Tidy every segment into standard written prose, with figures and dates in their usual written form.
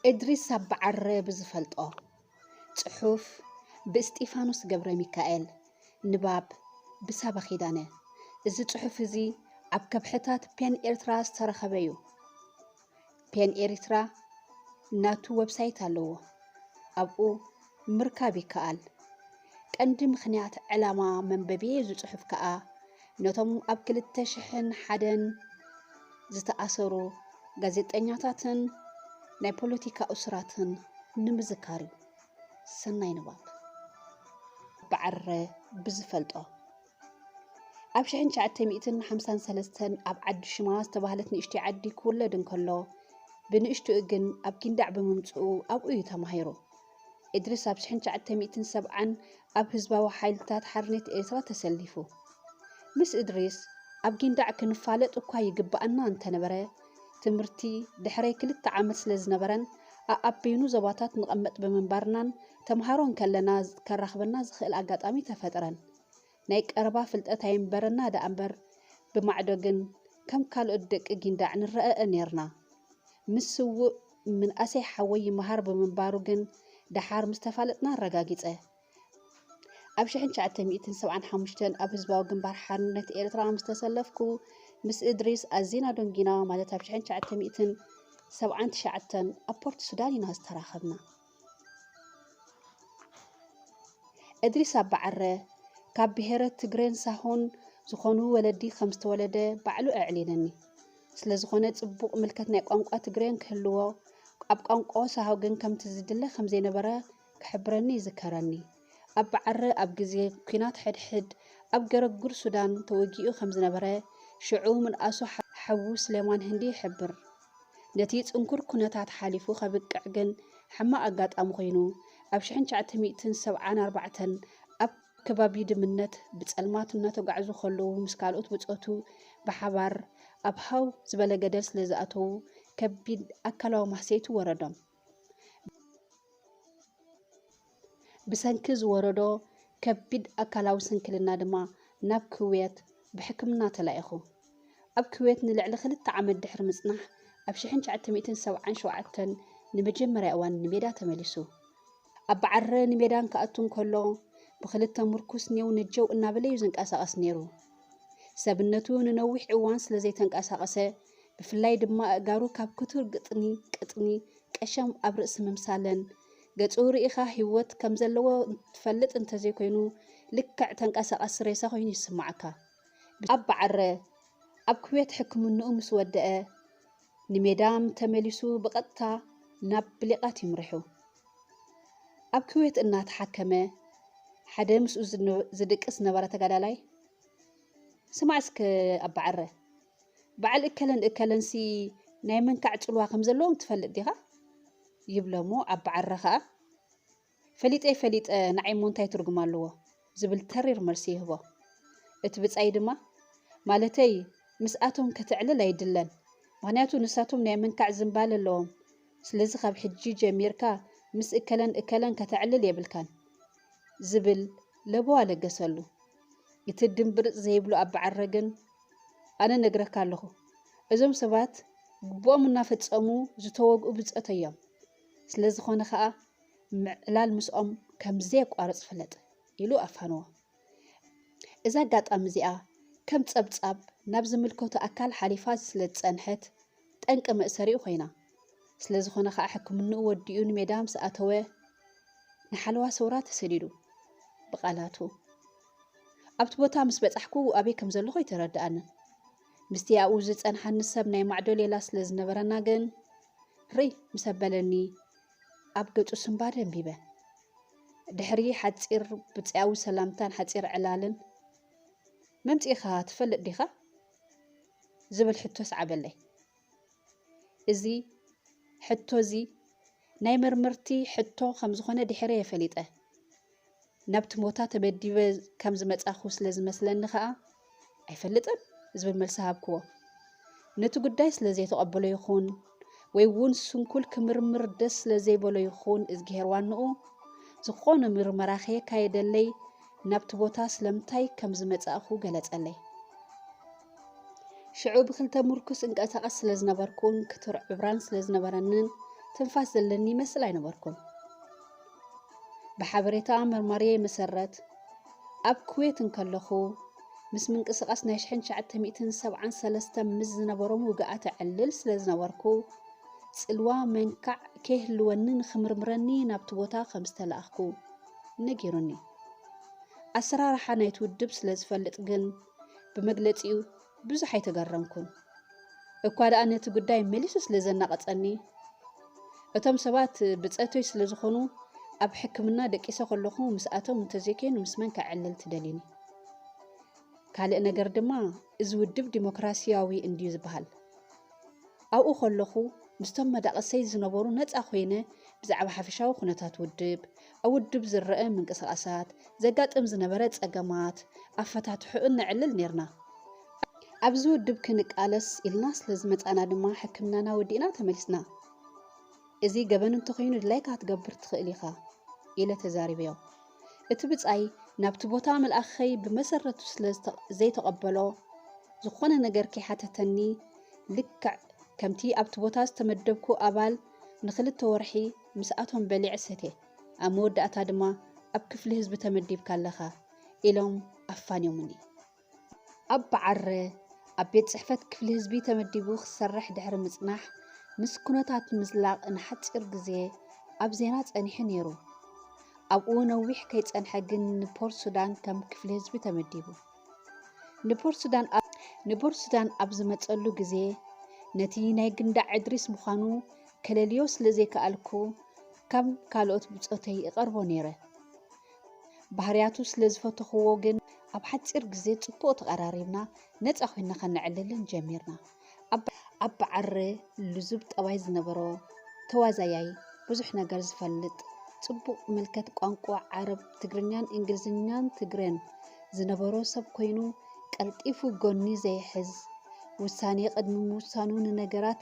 إدريس أبعر بزفلطه صحوف باستيفانوس جبر ميكائيل نباب بسابا خيدانه إذا صحوف زي أب كبحتات بين إرترا استرخبيو بين إرترا ناتو ويب سايت اللو أبو مركبي كال كأندي مخنيات علامة منببي زو صحوف كأ نتم أب كل التشحن حدن زتأثروا غازيتانياتاتن ناي بوليتيكا أسراتن نمزكاري سناي نباب بعر بزفلطه أب شحن شعت مئتن حمسان سلستن أب عد شماس تبهلتني اشتي عدي كل دن كله بنشتو اجن أب كندع بممتعو أب ايو تمهيرو إدريس أب شحن شعت مئتن سبعا أب هزباو حايلتات حرنت إيسرا تسلفو مس إدريس أب كندع كنفالت وكا يقبأنا انت نبره تمرتي دحري كلت عامل سلز نبرن أبينو زباتات نقمت بمنبرنان تمهارون كلنا كرخبنا زخيل أقاطامي تفترن نايك أربا فلتقت هينبرنا دا أمبر بمعدوغن كم كالو الدك جندع نرأى نيرنا مسو من أسي حوي مهار بمنباروغن دحار مستفالتنا الرقاقيته أب شحن شعت مئتن سبعان حمشتن أب هزباو جنبار حرنت إيرترا مستسلفكو مس إدريس أزينا دونجينا مالت أب شحن شعت مئتن سبعان تشعتن أبورت سوداني ناس تراخبنا إدريس أبعره كاب بهرة تجرين سهون زخونو ولدي خمسة ولده بعلو أعلنني سلزخونة تبوق ملكتنا قانقا تجرين كهلوا أب قانقا سهوجن كم تزيدله خمسين برا كحبرني ذكرني أبعره أب جزي كينات حد أب جرجور سودان توجيو خمسين برا شعو من أسو حبو سليمان هندي حبر نتيجة انكر كنتات حالفو خبق عجن حما أقات أمغينو أب شحن شعت مئتن سبعان أربعتن أب كبابي دمنت بتسألمات الناتو قعزو خلو مسكالوت بتقوتو بحبار أب هاو زبالة قدرس لزقاتو كبيد أكلاو محسيتو وردم بسنكز وردو كبيد أكلاو سنكلنا دما ناب كويت بحكمنا تلايخو أب كويت نلعل خلت عمد دحر مصنح أب شحن شعت مئتن سبعان شوعتن نمجمر أوان نميدا تملسو أب عره نميدان كأتون كلو بخلت مركوس نيو نجو إنا بليو زنك أساقس نيرو سابنتو ننوح عوان سلزي تنك أساقسه بفلاي دما أقارو كاب كتور قطني كأشام أب رأس ممسالن قطور إخا هيوت كمزلو تفلت انتزي كوينو لكع تنك أساقس ريسا خوين يسمعكا أب عره أب كويت حكم النقوم سوداء نميدام تملسو بقطة ناب بلقات يمرحو أب كويت إنها تحكمه حدا مسؤول زدك اسنبرة تقدالاي سمعسك أب عره بعل إكلن سي نايمن كعجلوا خمزلوم تفلت ديها يبلمو أب عره فليت نعيمون تاي ترجمالو زبل ترير مرسيه هو اتبت أيدما مالتي مسأتهم كتعلل يدلن معناتو نساتهم نايمن كعزن باللوم سلزي خاب حجي جميركا مس إكلن كتعلل يبلكان زبل لبوا لقسلو يتدن برق زيبلو أب عرقن أنا نقرأك اللهو إذا سبات قبوا منا فتسأمو زتوقعوا بزقتيام سلزي خوانا خاء معلال مسأم كم زيك وارز فلت إلو أفهنوا إذا قات أمزيئة كم تصاب نابز ملكو تأكال حالفات سلت سأنحت تأنك مأسريو خينا سلزي خوانا خاء حكم النقو وديون ميدام سأتوه نحلوا سورات سديدو بقالاتو أبتبوتا مسبت أحكو أبي كم زلخو يتردأنا مستيا أوزت أنحن السب ناي معدو ليلا سلز نبرنا جن ري مسبلني أبقت أسنبارن بيبه دحري حتصير بتساوي سلامتان حتصير علالن ممتي إخا تفلق ديخا زبل حتو سعبلي إزي حتو زي ناي مرمرتي حتو خمزخونة دحري يفليته نبت موتا تبديو كم زمت أخو سلز مثلا خا أيفلتن زبل ملسهاب كوا نتو قدايس لزي تقبلو يخون ويوون سنكل كمرمر دس لزي بلو يخون إزجهروان نقو زخون مرمراخي كايدلي نبت بوتا سلمتاي كم زمت أخو قلت ألي شعوب خلتا مركز انك أتاقس لزنبركون كتر عبران سلزنبرنن تنفاس زلني مثل أينبركم بحبريتا مرمرية مسرت أب كويت نكلخو مس من قصقاس ناشحن شعت مئتين سبعان سلستا مزنا برمو قاعت علل سلزنا وركو سلوا منكع كهلونن خمرمرني نابتوتا خمسة أخكو نجيرني أسرار حنايت ودب سلز فلت جن بمجلتيو بزح يتجرمكم እኳ ደኣ ነቲ ጉዳይ መሊሱ ስለ ዘናቐፀኒ እቶም ሰባት ብፀቶይ ስለ ዝኾኑ ኣብ ሕክምና ደቂሰ ከለኹ ምስኣቶም እንተዘይከይኑ ምስ መን ክዕልል ትደሊኒ ካልእ ነገር ድማ እዚ ውድብ ዲሞክራሲያዊ እንድዩ ዝበሃል ኣብኡ ከለኹ ምስቶም መዳቐሰይ ዝነበሩ ነፃ ኮይነ ብዛዕባ ሓፈሻዊ ኩነታት ውድብ ኣብ ውድብ ዝረአ ምንቅስቓሳት ዘጋጥም ዝነበረ ፀገማት ኣፈታትሑን ንዕልል ነርና ኣብዚ ውድብ ክንቃለስ ኢልና ስለ ዝመፃና ድማ ሕክምናና ወዲእና ተመሊስና እዚ ገበን እንተኮይኑ ድላይካ ክትገብር ትኽእል ኢኻ ኢለ ተዛሪበዮ እቲ ብፃይ ናብቲ ቦታ መልኣኸይ ብመሰረቱ ስለ ዘይተቐበሎ ዝኾነ ነገር ከይሓተተኒ ልክዕ ከምቲ ኣብቲ ቦታ ዝተመደብኩ ኣባል ንክልተ ወርሒ ምስኣቶም በሊዕ ሰቴ ኣብ መወዳእታ ድማ ኣብ ክፍሊ ህዝቢ ተመዲብካ ኣለኻ ኢሎም ኣፋንዮምኒ ኣብ በዓረ ኣብ ቤት ጽሕፈት ክፍሊ ህዝቢ ተመዲቡ ክሰርሕ ድሕሪ ምጽናሕ ምስ ኩነታት ምዝላቕ ንሓፂር ግዜ ኣብ ዜና ጸኒሑ ነይሩ ኣብኡ ነዊሕ ከይጸንሐ ግን ንፖርት ሱዳን ከም ክፍሊ ህዝቢ ተመዲቡ ንፖርት ሱዳን ኣብ ዝመፀሉ ግዜ ነቲ ናይ ግንዳዕ ዕድሪስ ምዃኑ ከለልዮ ስለ ዘይከኣልኩ ከም ካልኦት ብፆተይ ይቐርቦ ነይረ ባህርያቱ ስለ ዝፈተኽዎ ግን ኣብ ሓፂር ግዜ ጽቡቕ ተቐራሪብና ነፃ ኮይንና ከንዕልልን ጀሚርና ኣብ በዓረ ልዙብ ጠባይ ዝነበሮ ተዋዛያይ ብዙሕ ነገር ዝፈልጥ ጽቡቕ ምልከት ቋንቋ ዓረብ ትግርኛን እንግሊዝኛን ትግረን ዝነበሮ ሰብ ኮይኑ ቀልጢፉ ጎኒ ዘይሕዝ ውሳኔ ቅድሚ ምውሳኑ ንነገራት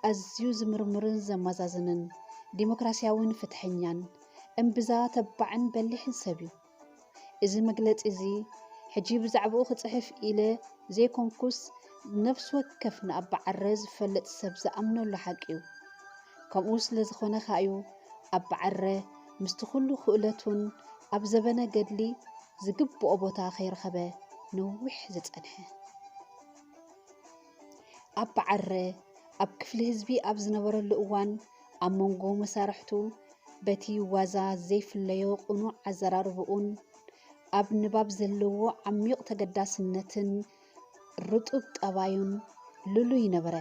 ኣዝዩ ዝምርምርን ዘመዛዝንን ዲሞክራሲያውን ፍትሐኛን እምብዛ ተባዕን በሊሕን ሰብ እዩ እዚ መግለፂ እዚ ሕጂ ብዛዕባኡ ክፅሕፍ ኢለ ዘይኮንኩስ ነፍስ ወከፍ ንኣብ በዓረ ዝፈልጥ ሰብ ዝኣምነሉ ሓቂ እዩ ከምኡ ስለ ዝኾነ ኸ እዩ ኣብ በዓረ ምስቲ ኩሉ ክእለቱን ኣብ ዘበነ ገድሊ ዝግብኦ ቦታ ከይረኸበ ነዊሕ ዝፀንሐ ኣብ በዓረ ኣብ ክፍሊ ህዝቢ ኣብ ዝነበረሉ እዋን ኣብ መንጎ መሳርሕቱ በቲ ዋዛ ዘይፍለዮ ቁኑዕ ኣዘራርብኡን ኣብ ንባብ ዘለዎ ዓሚቕ ተገዳስነትን ርጡብ ጠባዩን ልሉይ ነበረ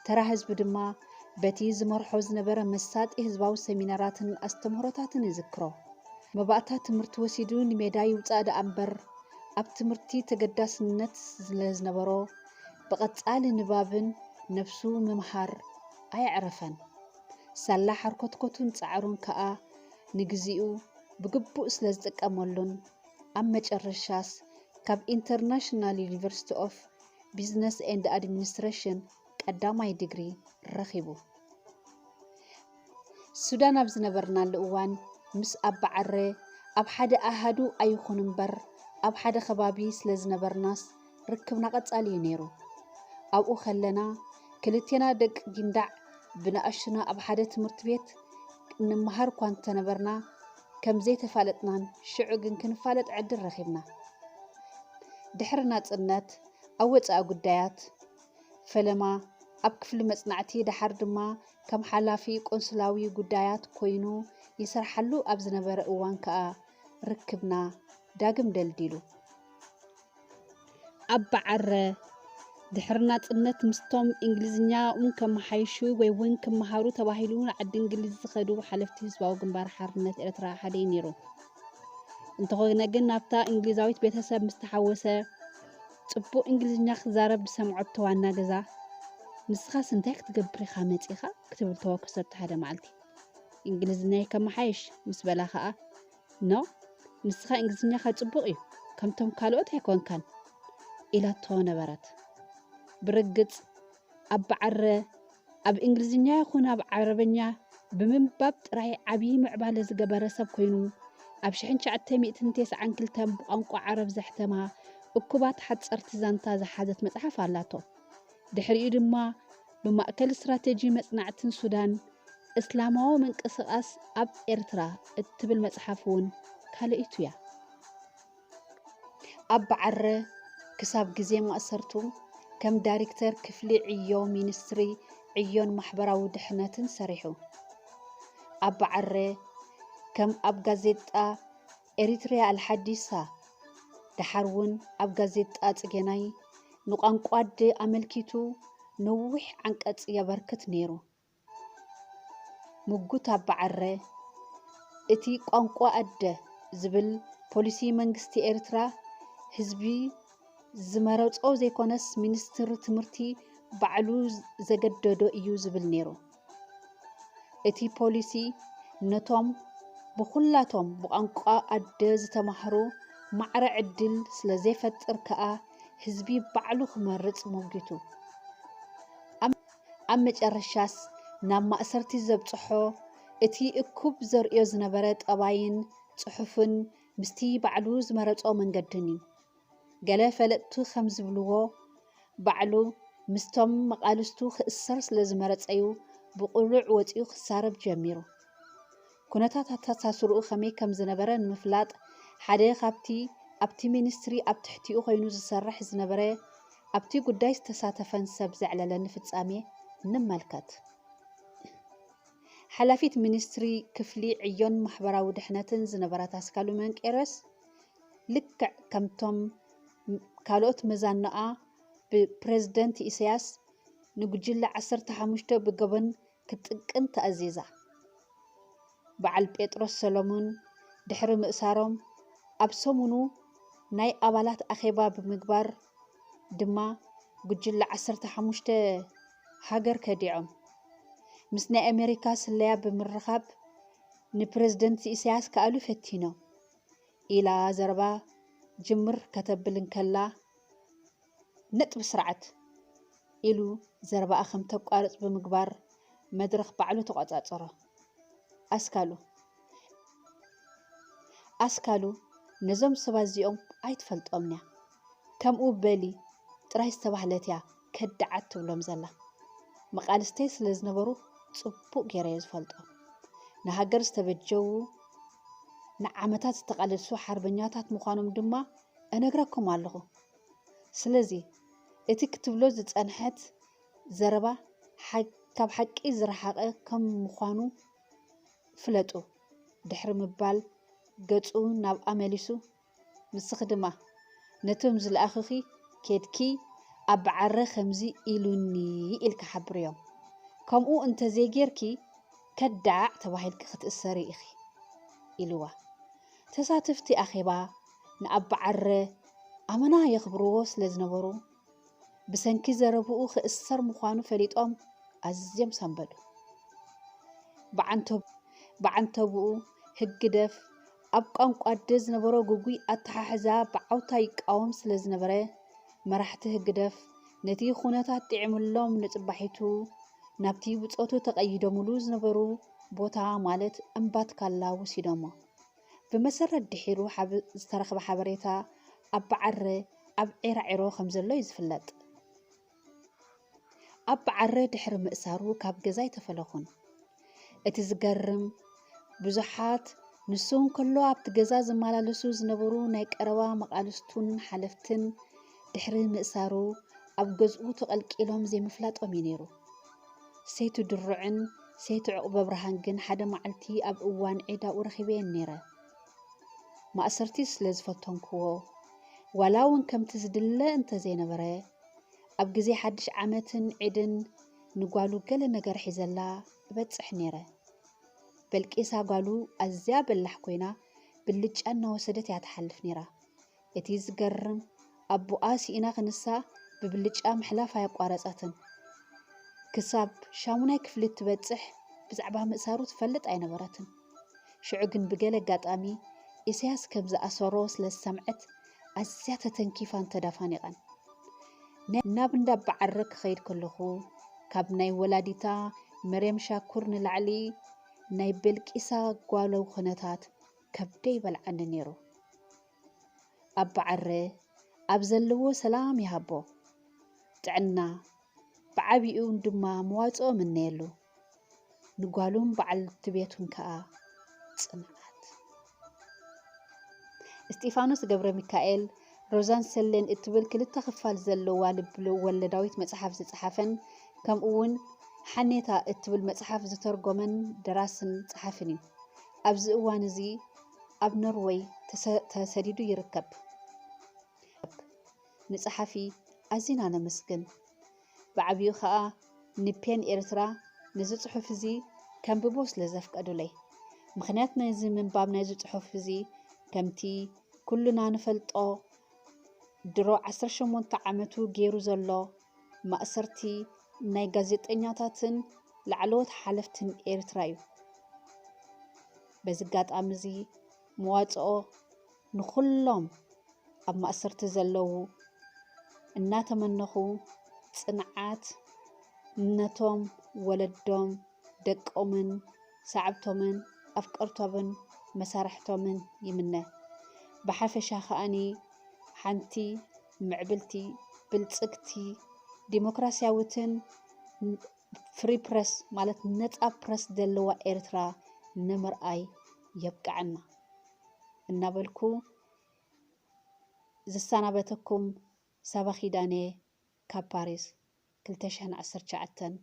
ተራ ህዝቢ ድማ በቲ ዝመርሖ ዝነበረ መሳጢ ህዝባዊ ሰሚናራትን ኣስተምህሮታትን ይዝክሮ መባእታ ትምህርቲ ወሲዱ ንሜዳ ይውፃእ ደኣ እምበር ኣብ ትምህርቲ ተገዳስነት ስለ ዝነበሮ ብቐፃሊ ንባብን ነፍሱ ምምሃር ኣይዕረፈን ሳላ ሓርኮትኮቱን ፃዕሩን ከዓ ንግዚኡ ብግቡእ ስለ ዝጥቀመሉን ኣብ መጨረሻስ ካብ ኢንተርናሽናል ዩኒቨርሲቲ ኦፍ ቢዝነስ ኤንድ ኣድሚኒስትሬሽን ቀዳማይ ዲግሪ ረኺቡ ሱዳን ኣብ ዝነበርናሉ እዋን ምስ ኣብ በዓረ ኣብ ሓደ ኣሃዱ ኣይኹን እምበር ኣብ ሓደ ከባቢ ስለ ዝነበርናስ ርክብና ቀፃሊ እዩ ነይሩ ኣብኡ ከለና ክልቴና ደቂ ጊንዳዕ ብንኣሽና ኣብ ሓደ ትምህርቲ ቤት ንምሃር እኳ እንተነበርና ከም ዘይተፋለጥናን ሽዑ ግን ክንፋለጥ ዕድል ረኺብና ድሕሪ ናፅነት ኣብ ወፃኢ ጉዳያት ፈለማ ኣብ ክፍሊ መጽናዕቲ ድሓር ድማ ከም ሓላፊ ቆንስላዊ ጉዳያት ኮይኑ ይሰርሓሉ ኣብ ዝነበረ እዋን ከዓ ርክብና ዳግም ደልዲሉ ኣብ በዓረ ድሕሪ ናፅነት ምስቶም እንግሊዝኛ ከመሓይሹ ወይ እውን ክመሃሩ ተባሂሉ ንዓዲ እንግሊዝ ዝኸዱ ሓለፍቲ ህዝባዊ ግንባር ሓርነት ኤርትራ ሓደ ነይሩ እንተኾነ ግን ናብታ እንግሊዛዊት ቤተሰብ ምስተሓወሰ ጽቡቕ እንግሊዝኛ ክዛረብ ብሰምዖት ዋና ገዛ ንስኻስ እንታይ ክትገብር ኢኻ መፂኻ ክትብል ተወከሰት ሓደ መዓልቲ እንግሊዝኛ ከመሓይሽ ምስ በላ ከዓ ኖ ንስኻ እንግሊዝኛኻ ጽቡቕ እዩ ከምቶም ካልኦት ኣይኮንካን ኢላቶ ነበረት ብርግጽ ኣብ በዓረ ኣብ እንግሊዝኛ ይኹን ኣብ ዓረበኛ ብምንባብ ጥራይ ዓብዪ ምዕባለ ዝገበረ ሰብ ኮይኑ ኣብ 1992 ብቋንቋ ዓረብ ዘሕተማ እኩባት ሓፀርቲ ዛንታ ዝሓዘት መጽሓፍ ኣላቶ ድሕሪኡ ድማ بمأكل استراتيجي مصنعة السودان إسلاماو منقسقاس أب إرترا اتبل مصحفون كالئتويا أب عره كساب جزي مؤسرتو كم دايركتر كفلي عيو مينستري عيون محبراو دحنة سريحو أب عره كم أب غازيتا إريتريا الحديثة دحرون أب غازيتا تجناي نقانقواد أملكيتو نوح عنقت يبركت نيرو مجوت أب عره اتي قانقوا أد زبل بوليسي منغستي إرترا حزبي زمرصو زيكونس مينستر تمرتي بعلو زገደዶ እዩ ዝብል ነይሩ እቲ ፖሊሲ ነቶም ብኹላቶም ብቋንቋ ኣደ ዝተማሃሩ ማዕረ ዕድል ስለ ዘይፈጥር ከኣ ህዝቢ ባዕሉ ክመርጽ ሞጊቱ ኣብ መጨረሻስ ናብ ማእሰርቲ ዘብጽሖ እቲ እኩብ ዘርእዮ ዝነበረ ጠባይን ጽሑፍን ምስቲ ባዕሉ ዝመረጾ መንገድን እዩ ገለ ፈለጥቱ ከም ዝብልዎ ባዕሉ ምስቶም መቃልስቱ ክእሰር ስለ ዝመረጸዩ ብቁሉዕ ወፂኡ ክሳረብ ጀሚሩ ኩነታት ኣተሳስርኡ ከመይ ከም ዝነበረ ንምፍላጥ ሓደ ካብቲ ኣብቲ ሚኒስትሪ ኣብ ትሕቲኡ ኮይኑ ዝሰርሕ ዝነበረ ኣብቲ ጉዳይ ዝተሳተፈን ሰብ ዘዕለለ ንፍጻሜ ንመልከት ሓላፊት ሚኒስትሪ ክፍሊ ዕዮን ማሕበራዊ ድሕነትን ዝነበረት ኣስካሉ መንቄረስ ልክዕ ከምቶም ካልኦት መዛናኣ ብፕሬዝደንት ኢሳያስ ንጉጅለ 15 ብገበን ክትጥቅን ተኣዚዛ በዓል ጴጥሮስ ሰሎሞን ድሕሪ ምእሳሮም ኣብ ሰሙኑ ናይ ኣባላት ኣኼባ ብምግባር ድማ ጉጅለ 15 ሃገር ከዲዖም ምስ ናይ ኣሜሪካ ስለያ ብምርኻብ ንፕሬዝደንት ኢሳያስ ከኣሉ ፈቲኖም ኢላ ዘረባ ጅምር ከተብልን ከላ ነጥብ ስርዓት ኢሉ ዘረባ ከም ተቋርጽ ብምግባር መድረኽ ባዕሉ ተቆጻጸረ ኣስካሉ ነዞም ሰባት እዚኦም ኣይትፈልጦምና ከምኡ በሊ ጥራይ ዝተባህለትያ ከዳዓት ትብሎም ዘላ መቃልስተይ ስለ ዝነበሩ ጽቡቕ ገይረ ዝፈልጦም ንሃገር ዝተበጀው ንዓመታት ዝተቃለሱ ሓርበኛታት ምዃኖም ድማ እነግረኩም ኣለኹ ስለዚ እቲ ክትብሎ ዝጸንሐት ዘረባ ካብ ሓቂ ዝረሓቐ ከም ምዃኑ ፍለጡ ድሕሪ ምባል ገጹ ናብ ኣመሊሱ ምስኽ ድማ ነቶም ዝለኣኽኺ ኬድኪ ኣብ ዓረ ከምዚ ኢሉኒ ኢልካ ሓብርዮም ከምኡ እንተዘይጌርኪ ከዳዕ ተባሂልኪ ክትእሰሪ ኢኺ ኢልዋ ተሳተፍቲ ኣኼባ ንኣባ ዓረ ኣመና የኽብርዎ ስለ ዝነበሩ ብሰንኪ ዘረብኡ ክእሰር ምዃኑ ፈሊጦም ኣዝዮም ሰንበዱ ብዓንተብኡ ህግደፍ ኣብ ቋንቋ ደ ዝነበሮ ጉጉይ ኣተሓሕዛ ብዓውታ ይቃወም ስለ ዝነበረ መራሕቲ ህግደፍ ነቲ ኩነታት ጥዕምሎም ንጽባሒቱ ናብቲ ብጾቱ ተቐይዶምሉ ዝነበሩ ቦታ ማለት እምባት ካላ ወሲዶሞ ብመሰረት ድሒሩ ዝተረኸበ ሓበሬታ ኣባ ዓረ ኣብ ዒራዒሮ ከም ዘሎ ይዝፍለጥ ኣባ ዓረ ድሕሪ ምእሳሩ ካብ ገዛ ይተፈለኹን እቲ ዝገርም ብዙሓት ንሱን ከሎ ኣብቲ ገዛ ዝመላለሱ ዝነበሩ ናይ ቀረባ መቃልስቱን ሓለፍትን ድሕሪ ምእሳሩ ኣብ ገዝኡ ተቐልቂሎም ዘይምፍላጦም እዩ ነይሩ ሰይቱ ድሩዕን ሰይቱ ዕቁበ ብርሃን ግን ሓደ መዓልቲ ኣብ እዋን ዒዳኡ ረኺበን ነይረ ማእሰርቲ ስለ ዝፈተንክዎ ዋላ እውን ከምቲ ዝድለ እንተዘይነበረ ኣብ ግዜ ሓድሽ ዓመትን ዒድን ንጓሉ ገለ ነገር ሒዘላ በጽሕ ነይረ በልቂሳ ጓሉ ኣዝያ በላሕ ኮይና ብልጫ እናወሰደት እያ ትሓልፍ ነይራ እቲ ዝገርም ኣቦኣ ሲኢና ክንሳ ብብልጫ ምሕላፍ ኣየቋረፀትን ክሳብ ሻሙናይ ክፍሊ ትበጽሕ ብዛዕባ ምእሳሩ ትፈልጥ ኣይነበረትን ሽዑ ግን ብገለ ኣጋጣሚ ኢሳያስ ከም ዝኣሰሮ ስለ ዝሰምዐት ኣዝያ ተተንኪፋን ተዳፋኒቐን ናብ እንዳ ኣባ ዓረ ክኸይድ ከለኹ ካብ ናይ ወላዲታ መርየም ሻኩር ንላዕሊ ናይ በልቂሳ ጓለው ኩነታት ከብደይ በልዓኒ ነይሩ ኣባ ዓረ ኣብ ዘለዎ ሰላም ይሃቦ ጥዕና بعبيئون دما مواصኦ منيلو نقالون بعل تبيتون كا صنعات استيفانوس جبر ميكائيل روزان سلين اتبل كلتا خفال زلوا لبلو ولداويت مصحف زصحفن كم اون حنيتا اتبل مصحف زترجمن دراسن صحفني ابز اوان زي اب نروي تسديدو يركب نصحفي ازينا نمسكن بعبيو خا نبين إرترا نزت صحف زي كم ببوس لزفقدولي مخنياتنا زي من باب نزت صحف زي كمتي كلنا نفلطو درو 18 عمتو غيرو زلو مأسرتي ناي غازيطنياتاتن لعلوت حلفتن إرترايو بزقات أمزي مواصኦ نخلهم أب مأسرت زلو እናተመነኹ ጽንዓት ነቶም ወለዶም ደቆምን ሰዓብቶምን ኣፍቀርቶምን መሳርሕቶምን ይምነ ብሓፈሻ ኸኣኒ ሓንቲ ምዕብልቲ ብልጽግቲ ዲሞክራሲያዊትን ፍሪ ፕረስ ማለት ነጻ ፕረስ ዘለዋ ኤርትራ ንምርኣይ የብቃዕና እናበልኩ ዝሰናበተኩም ሰባ ኺዳኔ ካብ ፓሪስ 2019